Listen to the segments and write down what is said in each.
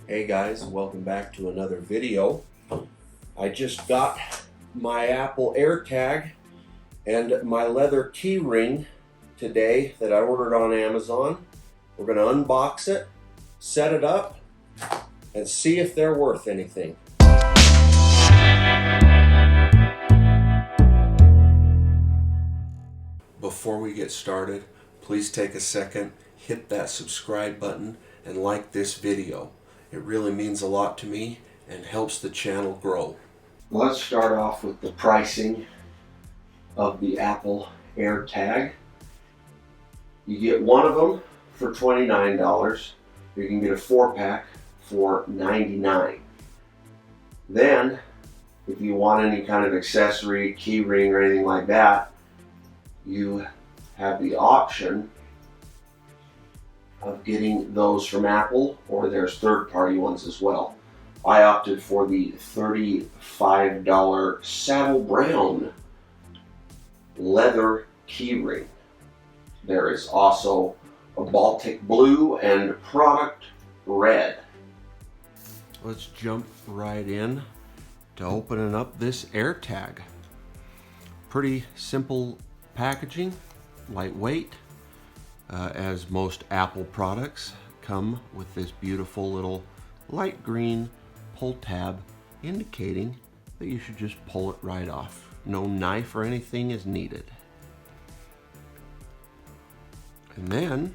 Hey guys, welcome back to another video. I just got my Apple AirTag and my leather key ring today that I ordered on Amazon. We're going to unbox it, set it up, and see if they're worth anything. Before we get started, please take a second, hit that subscribe button, and like this video. It really means a lot to me and helps the channel grow. Let's start off with the pricing of the Apple AirTag. You get one of them for $29. You can get a 4-pack for $99. Then, if you want any kind of accessory, key ring, or anything like that, you have the option of getting those from Apple, or there's third-party ones as well. I opted for the $35 saddle brown leather key ring. There is also a Baltic blue and product red. Let's jump right in to opening up this AirTag. Pretty simple packaging, lightweight, as most Apple products come with this beautiful little light green pull tab indicating that you should just pull it right off. No knife or anything is needed. And then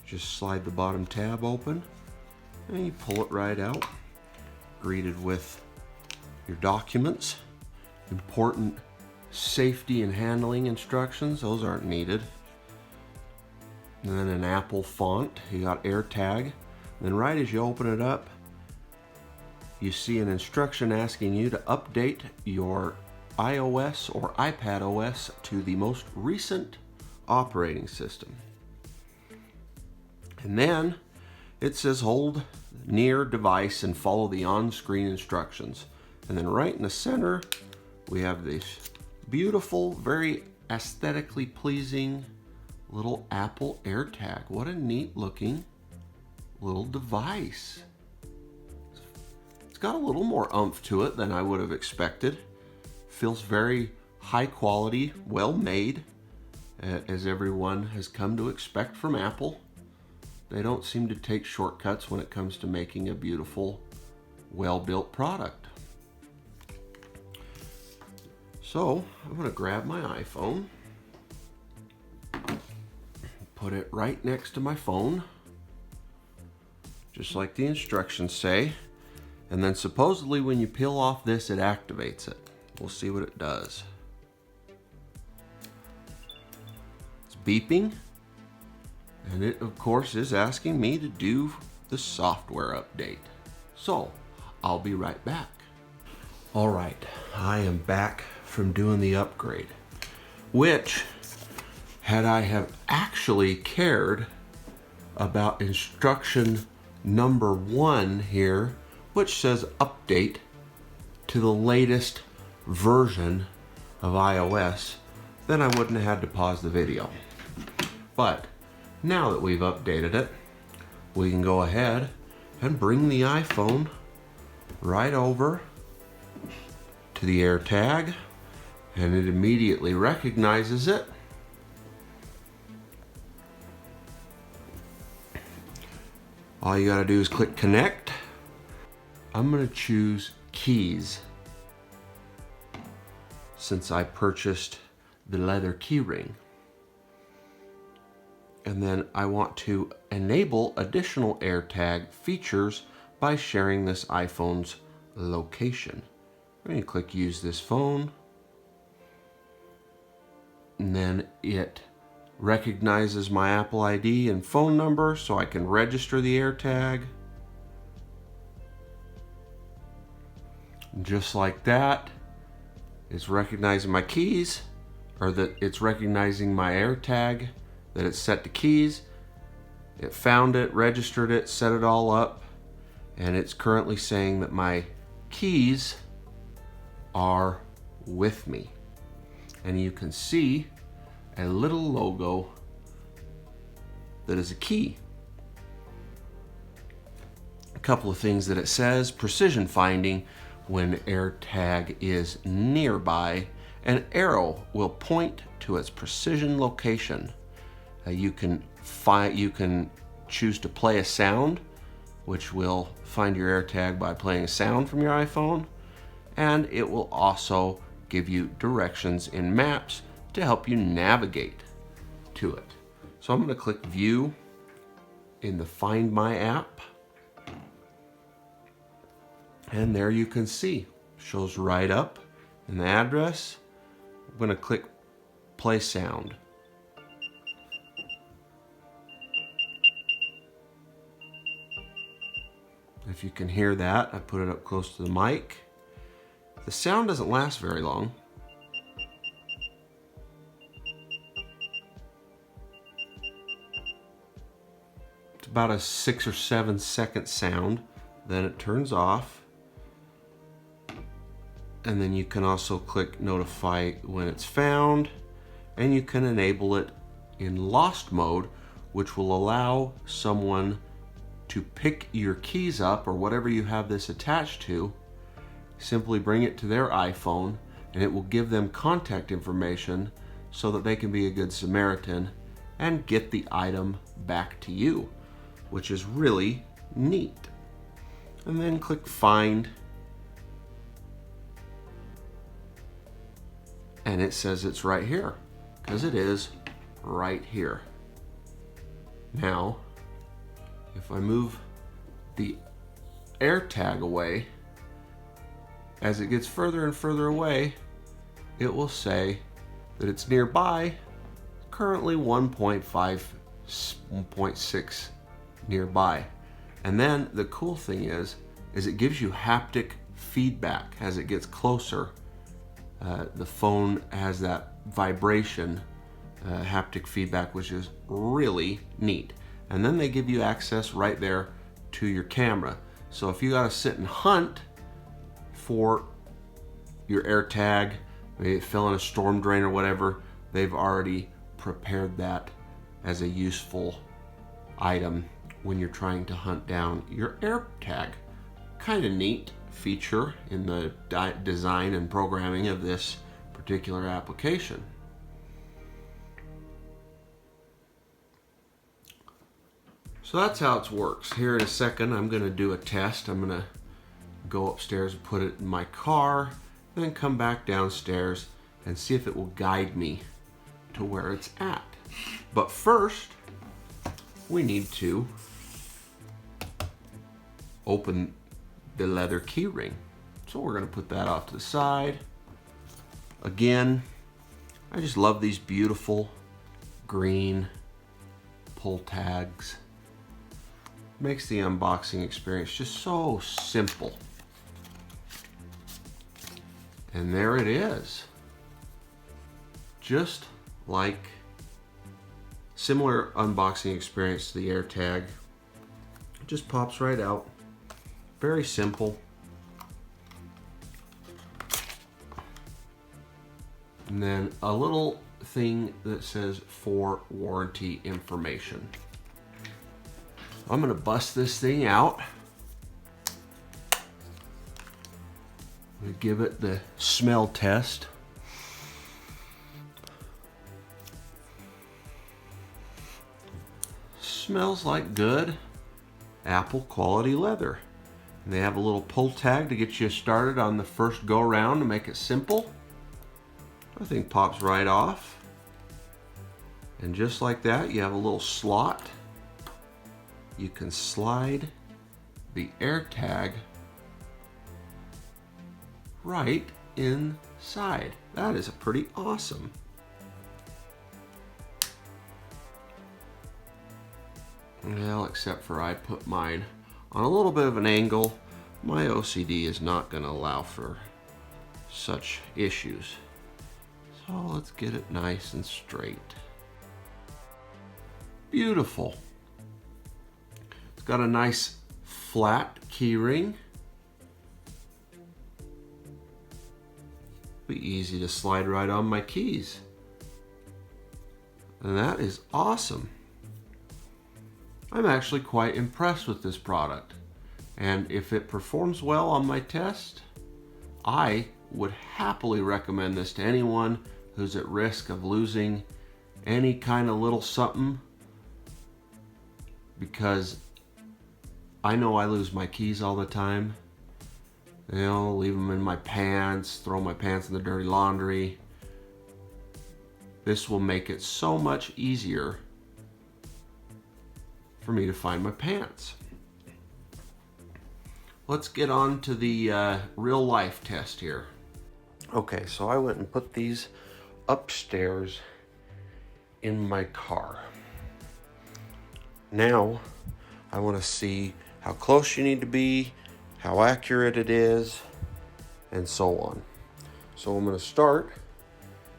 just slide the bottom tab open and you pull it right out, greeted with your documents, important safety and handling instructions. Those aren't needed. And then an Apple font. You got AirTag. Then right as you open it up, you see an instruction asking you to update your iOS or iPadOS to the most recent operating system. And then it says hold near device and follow the on-screen instructions. And then right in the center, we have this beautiful, very aesthetically pleasing little Apple AirTag. What a neat looking little device. It's got a little more oomph to it than I would have expected. Feels very high quality, well made, as everyone has come to expect from Apple. They don't seem to take shortcuts when it comes to making a beautiful, well-built product. So I'm going to grab my iPhone, put it right next to my phone, just like the instructions say, and then supposedly when you peel off this, it activates it. We'll see what it does. It's beeping, and it of course is asking me to do the software update. So I'll be right back. All right, I am back from doing the upgrade, which, had I have actually cared about instruction number 1 here, which says update to the latest version of iOS, then I wouldn't have had to pause the video. But now that we've updated it, we can go ahead and bring the iPhone right over to the AirTag, and it immediately recognizes it. All you gotta do is click connect. I'm gonna choose keys since I purchased the leather key ring. And then I want to enable additional AirTag features by sharing this iPhone's location. I'm going to click use this phone, and then it recognizes my Apple ID and phone number so I can register the AirTag. And just like that, it's recognizing my keys, or that it's recognizing my AirTag, that it's set to keys. It found it, registered it, set it all up, and it's currently saying that my keys are with me. And you can see a little logo that is a key. A couple of things that it says: precision finding. When AirTag is nearby, an arrow will point to its precision location. You can choose to play a sound, which will find your AirTag by playing a sound from your iPhone, and it will also give you directions in maps to help you navigate to it. So I'm going to click View in the Find My app, and there you can see, shows right up in the address. I'm going to click Play Sound. If you can hear that, I put it up close to the mic. The sound doesn't last very long. It's about a 6 or 7 second sound. Then it turns off. And then you can also click Notify when it's found. And you can enable it in lost mode, which will allow someone to pick your keys up or whatever you have this attached to. Simply bring it to their iPhone and it will give them contact information so that they can be a good Samaritan and get the item back to you, which is really neat. And then click Find, and it says it's right here, because it is right here. Now, if I move the AirTag away, as it gets further and further away, it will say that it's nearby, currently 1.6 nearby. And then the cool thing is it gives you haptic feedback as it gets closer. The phone has that vibration, haptic feedback, which is really neat. And then they give you access right there to your camera. So if you gotta sit and hunt for your AirTag, maybe fill in a storm drain or whatever, they've already prepared that as a useful item when you're trying to hunt down your AirTag. Kind of neat feature in the design and programming of this particular application. So that's how it works. Here in a second, I'm going to do a test. I'm going to go upstairs and put it in my car, then come back downstairs and see if it will guide me to where it's at. But first, we need to open the leather key ring. So we're going to put that off to the side. Again, I just love these beautiful green pull tags. Makes the unboxing experience just so simple. And there it is. Just like similar unboxing experience to the AirTag. It just pops right out. Very simple. And then a little thing that says for warranty information. I'm gonna bust this thing out. I'm gonna give it the smell test. Smells like good Apple quality leather. And they have a little pull tag to get you started on the first go round to make it simple. Everything pops right off. And just like that, you have a little slot. You can slide the AirTag right inside. That is pretty awesome. Well, except for I put mine on a little bit of an angle. My OCD is not going to allow for such issues. So let's get it nice and straight. Beautiful. It's got a nice flat key ring. Be easy to slide right on my keys. And that is awesome. I'm actually quite impressed with this product. And if it performs well on my test, I would happily recommend this to anyone who's at risk of losing any kind of little something, because I know I lose my keys all the time. You know, leave them in my pants, throw my pants in the dirty laundry. This will make it so much easier for me to find my pants. Let's get on to the real life test here. Okay, so I went and put these upstairs in my car. Now I want to see how close you need to be, how accurate it is, and so on. So I'm going to start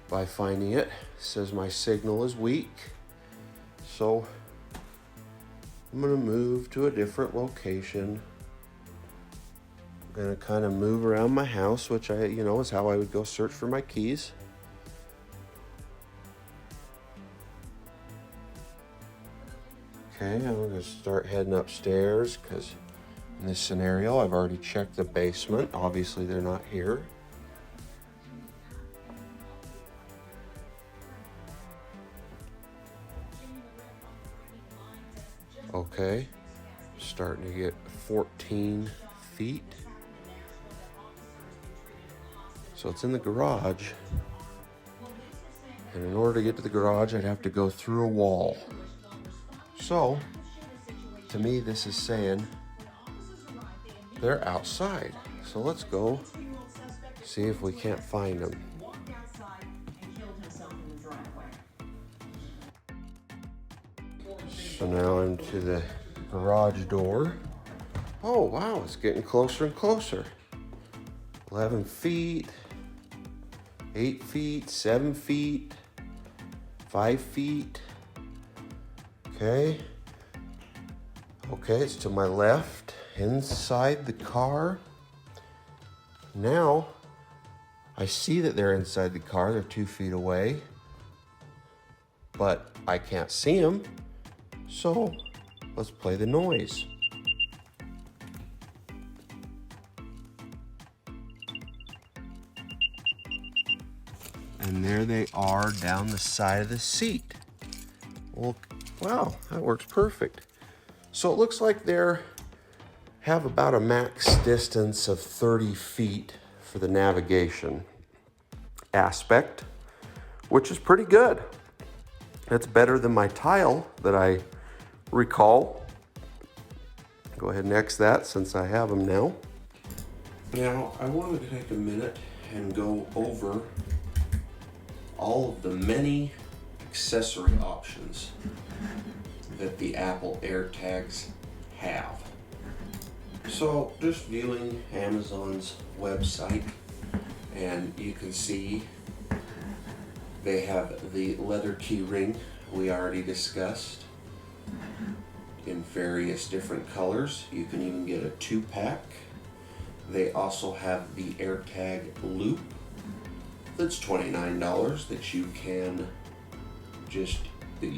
by finding it. It says my signal is weak, so I'm going to move to a different location. I'm going to kind of move around my house, which is how I would go search for my keys. Okay, I'm going to start heading upstairs because in this scenario I've already checked the basement. Obviously they're not here. Okay, starting to get 14 feet. So it's in the garage. And in order to get to the garage, I'd have to go through a wall. So, to me, this is saying they're outside. So let's go see if we can't find them. So now I'm to the garage door. Oh, wow, it's getting closer and closer. 11 feet, 8 feet, 7 feet, 5 feet. Okay, it's to my left, inside the car. Now, I see that they're inside the car. They're 2 feet away, but I can't see them. So, let's play the noise. And there they are down the side of the seat. Well, wow, that works perfect. So it looks like they have about a max distance of 30 feet for the navigation aspect, which is pretty good. That's better than my tile that I recall. Go ahead and X that since I have them now. Now, I wanted to take a minute and go over all of the many accessory options that the Apple AirTags have. So just viewing Amazon's website, and you can see they have the leather key ring we already discussed in various different colors. You can even get a 2-pack. They also have the AirTag loop that's $29 that you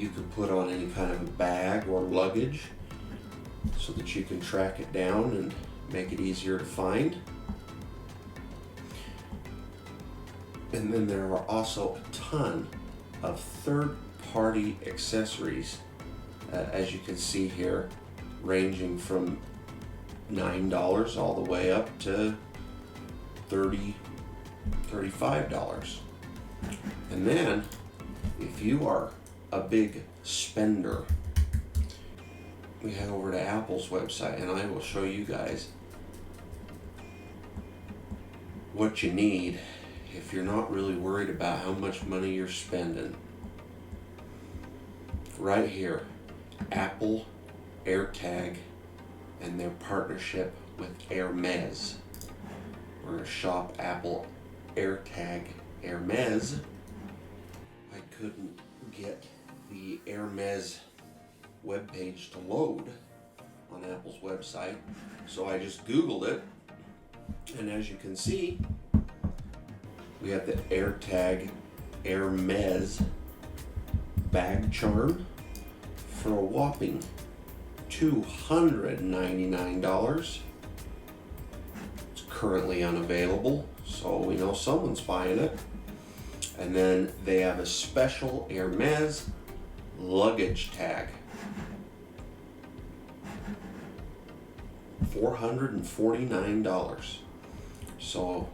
can put on any kind of a bag or luggage so that you can track it down and make it easier to find. And then there are also a ton of third-party accessories, as you can see here, ranging from $9 all the way up to $35. And then, if you are a big spender, we head over to Apple's website and I will show you guys what you need if you're not really worried about how much money you're spending. Right here, Apple AirTag and their partnership with Hermes. We're going to shop Apple AirTag Hermes. I couldn't get the Hermes webpage to load on Apple's website, so I just Googled it, and as you can see, we have the AirTag Hermes bag charm for a whopping $299. It's currently unavailable, so we know someone's buying it. And then they have a special Hermes luggage tag. $449. So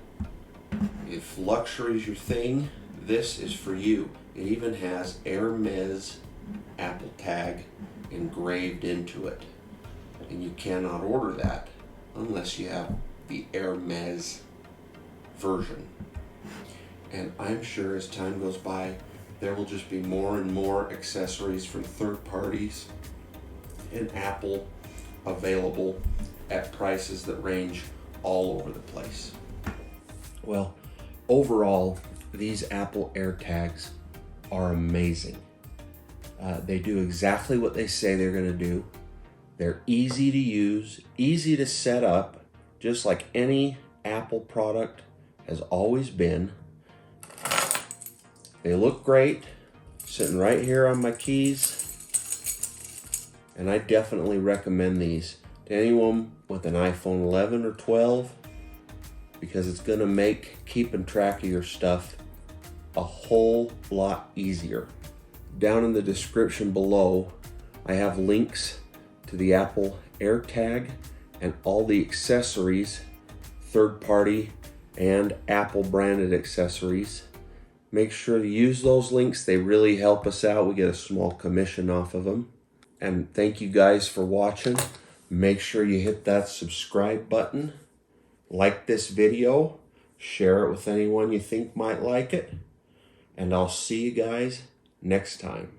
if luxury is your thing, this is for you. It even has Hermes Apple tag engraved into it. And you cannot order that unless you have the Hermes version. And I'm sure as time goes by, there will just be more and more accessories from third parties and Apple available at prices that range all over the place. Well, overall, these Apple AirTags are amazing. They do exactly what they say they're going to do. They're easy to use, easy to set up, just like any Apple product has always been. They look great, sitting right here on my keys. And I definitely recommend these to anyone with an iPhone 11 or 12 because it's going to make keeping track of your stuff a whole lot easier. Down in the description below, I have links to the Apple AirTag and all the accessories, third-party and Apple branded accessories. Make sure to use those links. They really help us out. We get a small commission off of them. And thank you guys for watching. Make sure you hit that subscribe button. Like this video. Share it with anyone you think might like it. And I'll see you guys next time.